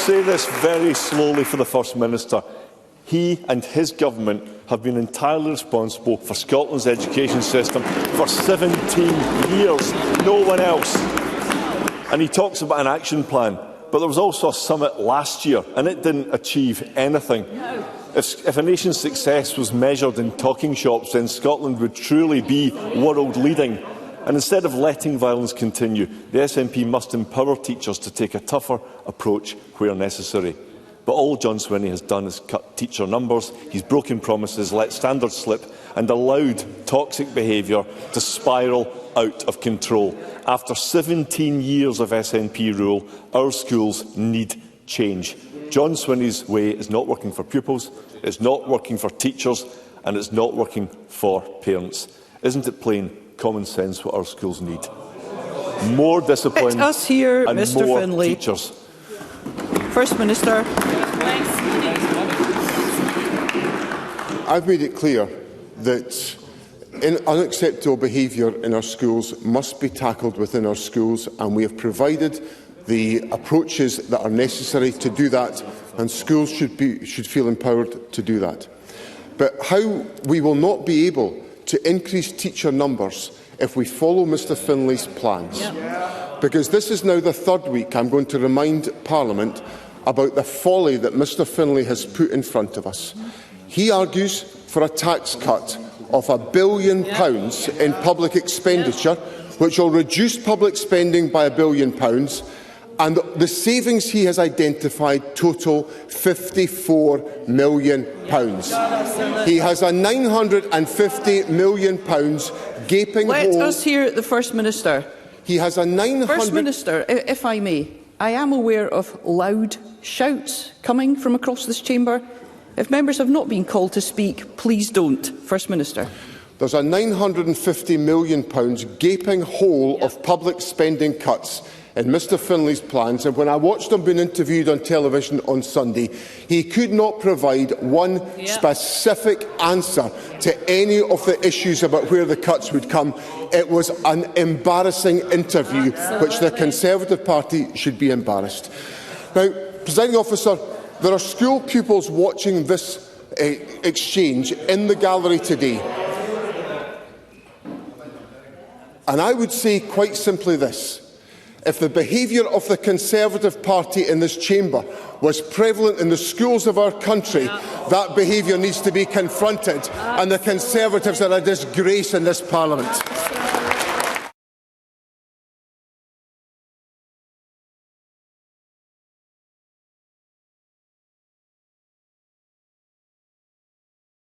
say this very slowly for the First Minister. He and his government have been entirely responsible for Scotland's education system for 17 years, no one else. And he talks about an action plan, but there was also a summit last year and it didn't achieve anything. If a nation's success was measured in talking shops, then Scotland would truly be world-leading. And instead of letting violence continue, the SNP must empower teachers to take a tougher approach where necessary. But all John Swinney has done is cut teacher numbers, he's broken promises, let standards slip and allowed toxic behaviour to spiral out of control. After 17 years of SNP rule, our schools need change. John Swinney's way is not working for pupils, it's not working for teachers and it's not working for parents. Isn't it plain common sense what our schools need? More discipline and Mr. more Findlay. teachers. First Minister. I've made it clear that unacceptable behaviour in our schools must be tackled within our schools, and we have provided the approaches that are necessary to do that, and schools should feel empowered to do that. But how we will not be able to increase teacher numbers if we follow Mr Findlay's plans. Because this is now the third week I'm going to remind Parliament about the folly that Mr Findlay has put in front of us. He argues for a tax cut of £1 billion in public expenditure, which will reduce public spending by £1 billion, and the savings he has identified total £54 million. He has a £950 million gaping hole. Let us hear the First Minister. He has a 900... First Minister, if I may, I am aware of loud shouts coming from across this chamber. If members have not been called to speak, please don't. First Minister. There's a £950 million gaping hole of public spending cuts in Mr Findlay's plans, and when I watched him being interviewed on television on Sunday, he could not provide one specific answer to any of the issues about where the cuts would come. It was an embarrassing interview, which the Conservative Party should be embarrassed. Now, Presiding Officer, there are school pupils watching this exchange in the gallery today. And I would say quite simply this: if the behaviour of the Conservative Party in this chamber was prevalent in the schools of our country, that behaviour needs to be confronted, and the Conservatives are a disgrace in this Parliament.